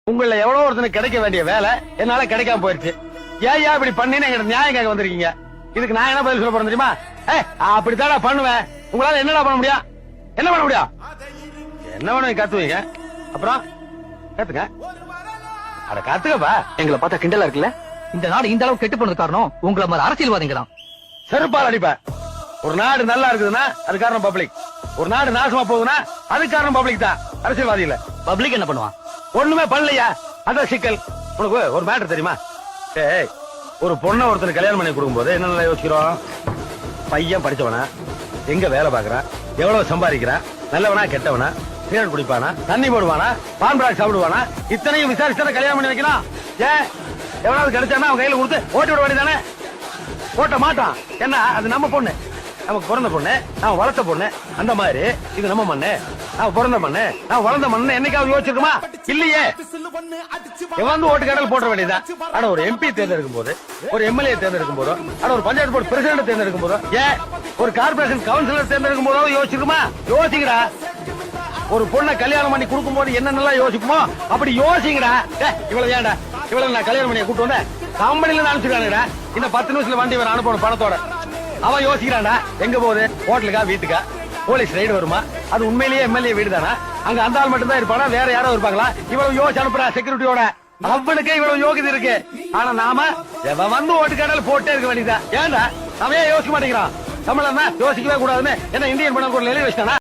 உங்கள எவ்வளவு ஒருத்தனுக்கு கிடைக்க வேண்டிய வேலை என்னால கிடைக்காம போயிருச்சு. ஏன் இப்படி பண்ணின்னு எங்க நியாயம் கேட்க வந்திருக்கீங்க? இதுக்கு நான் என்ன பதில் சொல்ல போறேன் தெரியுமா? அப்படித்தாடா பண்ணுவேன். உங்களால என்னடா பண்ண முடியும்? என்ன பண்ண முடியும்? என்ன வேணும் கத்துவீங்க? அப்புறம் கத்துக்க. அட கத்துக்கப்பா. எங்களை பார்த்தா கிண்டலா இருக்குல்ல? இந்த நாடு இந்த அளவுக்கு கெட்டு போனது காரணம் உங்களை மாதிரி அரசியல்வாதிங்க தான். செருப்பால் அடிப்ப. ஒரு நாடு நல்லா இருக்குதுன்னா அது காரணம் பப்ளிக். ஒரு நாடு நாசமா போகுதுன்னா அது காரணம் பப்ளிக் தான், அரசியல்வாதி இல்ல. பப்ளிக் என்ன பண்ணுவான்? ஒண்ணுமே பண்ணலையா? அதான் சிக்கல். உனக்கு ஒரு மேட்டர் தெரியுமா? ஒரு பொண்ணை ஒருத்தர் கல்யாணம் பண்ணி கொடுக்கும் போது என்ன யோசிக்கிறோம்? பையன் படிச்சவனா, எங்க வேலை பாக்குறான், எவ்வளவு சம்பாதிக்கிறான், நல்லவனா கெட்டவனா, சிகரெட் குடிப்பானா, தண்ணி போடுவானா, பான் பிராக் சாப்பிடுவானா, இத்தனையும் விசாரிச்சு கல்யாணம் பண்ணி வைக்கலாம். ஏன் எவனாவது கிடைச்சானா அவன் கையில கொடுத்து ஓட்டி விட வேண்டியதானே? ஓட்ட மாட்டான். என்ன, அது நம்ம பொண்ணு, நமக்கு பிறந்த பொண்ணு, நான் வளர்த்த பொண்ணு. அந்த மாதிரி இது நம்ம மண்ணு, நான் பிறந்த மண்ணு, நான் வளர்ந்த மண்ணு என்னைக்காவது யோசிச்சிருக்குமா? இல்லையே. எவன் ஓட்டு கடல் போட வேண்டியதான். ஆனா ஒரு எம்பி தேர்ந்தெடுக்கும் போது, ஒரு எம்எல்ஏ தேர்ந்தெடுக்கும் போதோ, ஆனா ஒரு பஞ்சாயத்து போர்டு பிரசிடண்ட் தேர்ந்தெடுக்கும் போதோ, ஏன் ஒரு கார்பரேஷன் கவுன்சிலர் தேர்ந்தெடுக்கும் போதோ யோசிச்சிருக்குமா? யோசிக்கிறா. ஒரு பொண்ணை கல்யாணம் பண்ணி கொடுக்கும் போது என்னென்னலாம் யோசிக்குமோ அப்படி யோசிங்கடா. இவ்வளவு ஏன்டா இவ்வளவு நான் கல்யாணம் பண்ணி கூட்டு வந்தேன் கம்பெனில அனுப்பிச்சிருக்கானுடா. இந்த 10 நிமிஷத்துல வண்டி வர அனுப்பணும் பணத்தோட. அவன் யோசிக்கிறான்டா எங்க போகுது, ஹோட்டலுக்கா வீட்டுக்கா, போலீஸ் ரைடு வருமா, அது உண்மையிலேயே எம்எல்ஏ வீடு தானா, அங்க அந்த ஆள் மட்டும் தான் இருப்பானா, வேற யாரோ இருப்பாங்களா? இவ்வளவு யோசிச்சு அனுப்புறா செக்யூரிட்டியோட. அவனுக்கே இவ்வளவு யோகிதை இருக்கு. ஆனா நாம வந்து ஓட்டுக்காடல் போட்டே இருக்க வேண்டியதா. ஏன்டா அவன் யோசிக்க மாட்டேங்கிறான்? தமிழன் யோசிக்கவே கூடாதுன்னு என்ன இந்தியன் பணம் ஒரு நிலை வச்சிட்டானா?